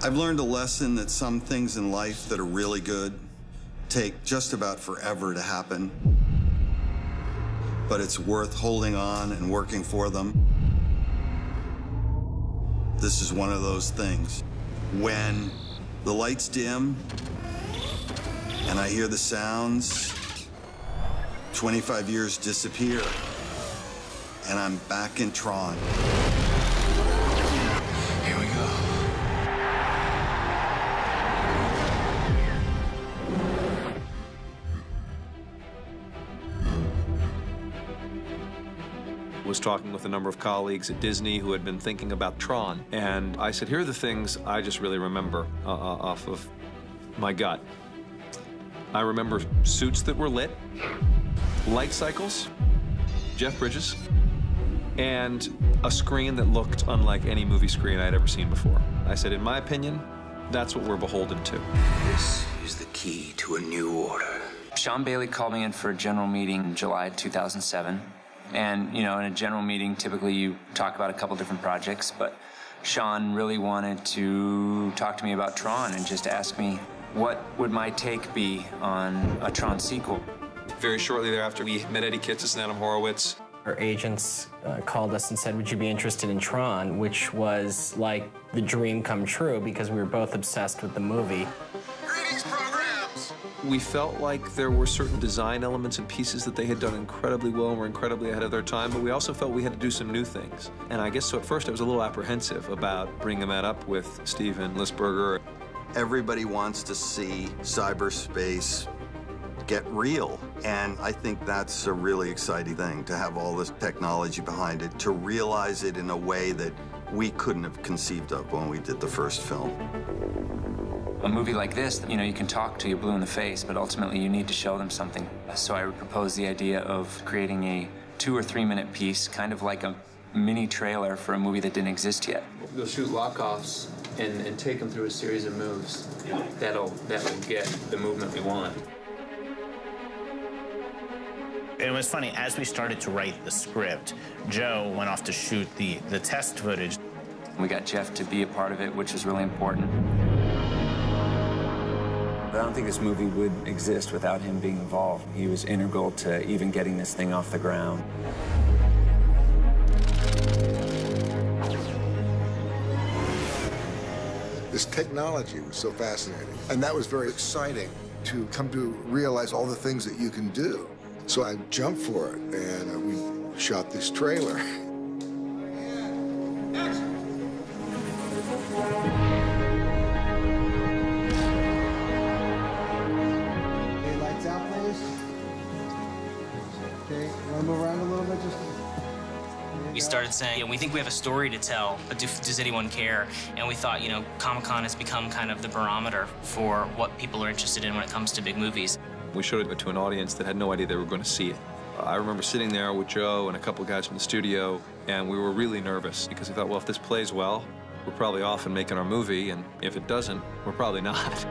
I've learned a lesson that some things in life that are really good take just about forever to happen, but it's worth holding on and working for them. This is one of those things. When the lights dim and I hear the sounds, 25 years disappear, and I'm back in TRON. Here we go. Was talking with a number of colleagues at Disney who had been thinking about TRON, and I said, here are the things I just really remember off of my gut. I remember suits that were lit, light cycles, Jeff Bridges, and a screen that looked unlike any movie screen I'd ever seen before. I said, in my opinion, that's what we're beholden to. This is the key to a new order. Sean Bailey called me in for a general meeting in July 2007. And, you know, in a general meeting, typically you talk about a couple different projects, but Sean really wanted to talk to me about TRON and just ask me what would my take be on a TRON sequel. Very shortly thereafter, we met Eddie Kitsis and Adam Horowitz. Our agents called us and said, would you be interested in TRON, which was like the dream come true because we were both obsessed with the movie. Greetings, programs! We felt like there were certain design elements and pieces that they had done incredibly well and were incredibly ahead of their time, but we also felt we had to do some new things. And I guess so at first I was a little apprehensive about bringing that up with Steven Lisberger. Everybody wants to see cyberspace get real, and I think that's a really exciting thing, to have all this technology behind it, to realize it in a way that we couldn't have conceived of when we did the first film. A movie like this, you know, you can talk to you blue in the face, but ultimately you need to show them something. So I proposed the idea of creating a 2 or 3 minute piece, kind of like a mini trailer for a movie that didn't exist yet. We'll shoot walk-offs and take them through a series of moves. That will get the movement we want. It was funny, as we started to write the script, Joe went off to shoot the test footage. We got Jeff to be a part of it, which was really important. I don't think this movie would exist without him being involved. He was integral to even getting this thing off the ground. This technology was so fascinating, and that was very exciting to come to realize all the things that you can do. So I jumped for it, and we shot this trailer. Okay, want to move around a little bit? We started saying, we think we have a story to tell, but does anyone care? And we thought, Comic-Con has become kind of the barometer for what people are interested in when it comes to big movies. We showed it to an audience that had no idea they were going to see it. I remember sitting there with Joe and a couple guys from the studio, and we were really nervous because we thought, well, if this plays well, we're probably off and making our movie, and if it doesn't, we're probably not.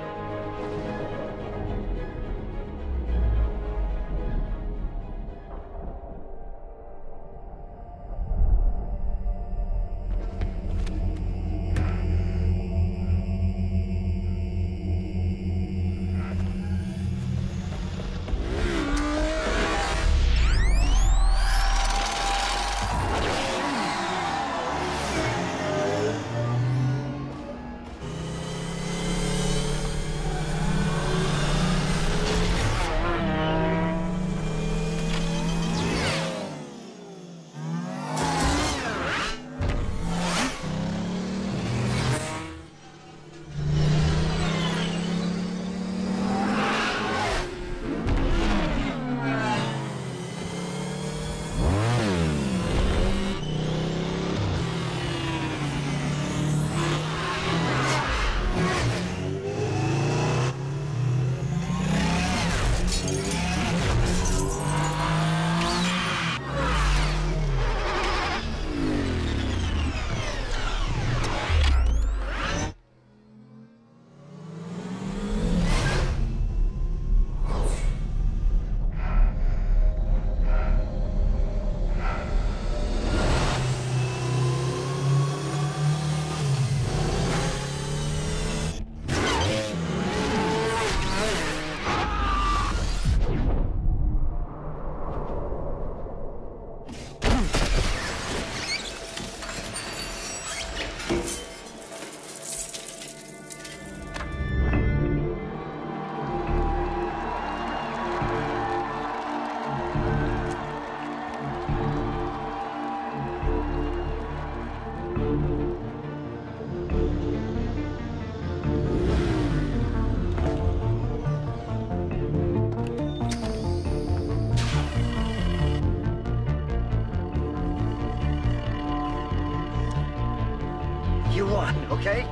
fun, okay?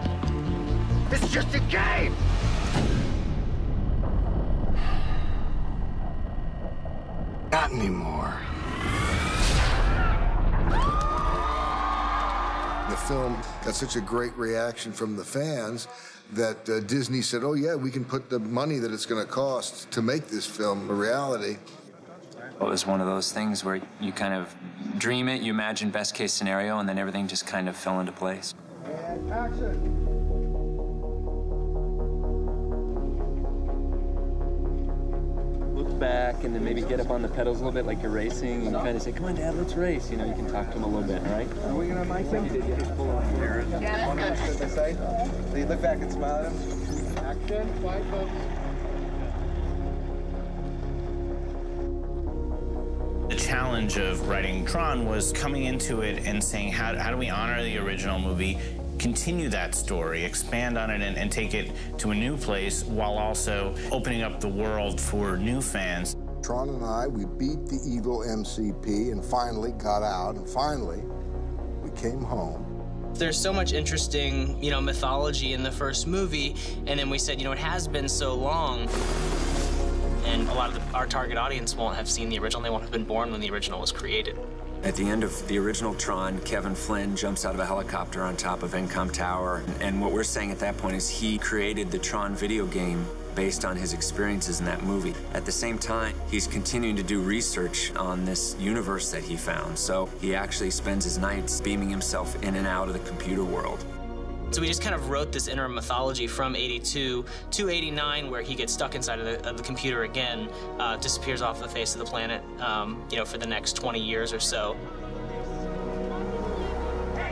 It's just a game! Not anymore. The film got such a great reaction from the fans that Disney said, oh yeah, we can put the money that it's going to cost to make this film a reality. It was one of those things where you kind of dream it, you imagine best case scenario, and then everything just kind of fell into place. And action. Look back and then maybe get up on the pedals a little bit like you're racing and kind of say, come on, Dad, let's race. You know, you can talk to him a little bit, all right? Are we going to mic him? Yeah, that's good. So you look back and smile at him. Action, 5 folks. The challenge of writing Tron was coming into it and saying, how do we honor the original movie, continue that story, expand on it, and take it to a new place while also opening up the world for new fans. Tron and I, we beat the evil MCP and finally got out, and finally, we came home. There's so much interesting, mythology in the first movie, and then we said, it has been so long. And a lot of our target audience won't have seen the original. They won't have been born when the original was created. At the end of the original Tron, Kevin Flynn jumps out of a helicopter on top of Encom Tower. And what we're saying at that point is he created the Tron video game based on his experiences in that movie. At the same time, he's continuing to do research on this universe that he found. So he actually spends his nights beaming himself in and out of the computer world. So we just kind of wrote this interim mythology from 82 to 89, where he gets stuck inside of the computer again, disappears off the face of the planet, for the next 20 years or so.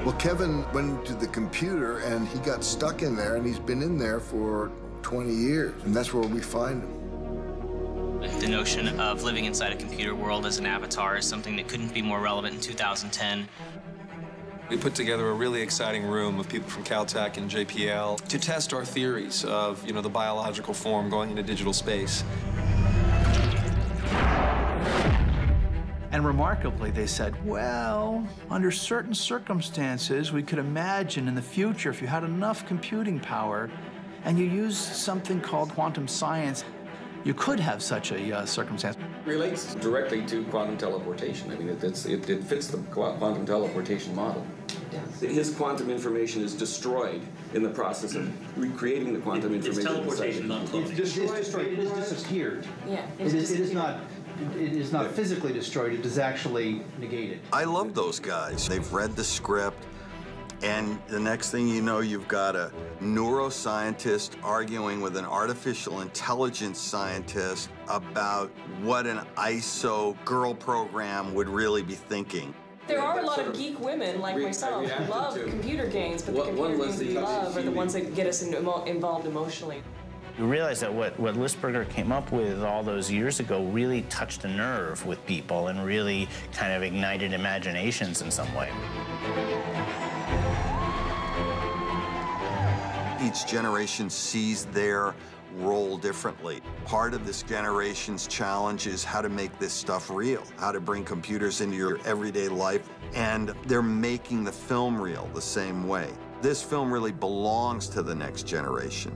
Well, Kevin went into the computer and he got stuck in there, and he's been in there for 20 years, and that's where we find him. The notion of living inside a computer world as an avatar is something that couldn't be more relevant in 2010. We put together a really exciting room of people from Caltech and JPL to test our theories of, the biological form going into digital space. And remarkably, they said, well, under certain circumstances, we could imagine in the future, if you had enough computing power and you used something called quantum science, you could have such a circumstance. Relates directly to quantum teleportation. I mean, it fits the quantum teleportation model. His quantum information is destroyed in the process of recreating the quantum information. It's teleportation, not cloning. It's destroyed. It is disappeared. Yeah. It is not physically destroyed. It is actually negated. I love those guys. They've read the script, and the next thing you know, you've got a neuroscientist arguing with an artificial intelligence scientist about what an ISO girl program would really be thinking. There are a lot of geek women like myself who love computer games, but the computer games we love are the ones that get us involved emotionally. We realized that what Lisberger came up with all those years ago really touched a nerve with people and really kind of ignited imaginations in some way. Each generation sees their role differently. Part of this generation's challenge is how to make this stuff real, how to bring computers into your everyday life, and they're making the film real the same way. This film really belongs to the next generation.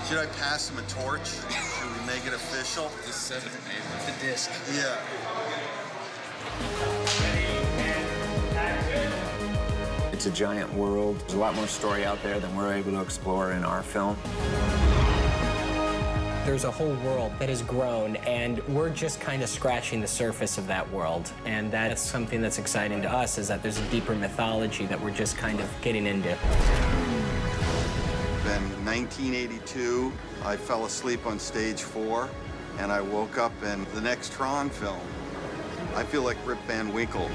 Should I pass him a torch? Should we make it official? Just send it to the disc. Yeah. It's a giant world. There's a lot more story out there than we're able to explore in our film. There's a whole world that has grown, and we're just kind of scratching the surface of that world. And that's something that's exciting to us, is that there's a deeper mythology that we're just kind of getting into. In 1982, I fell asleep on stage 4, and I woke up in the next Tron film. I feel like Rip Van Winkle.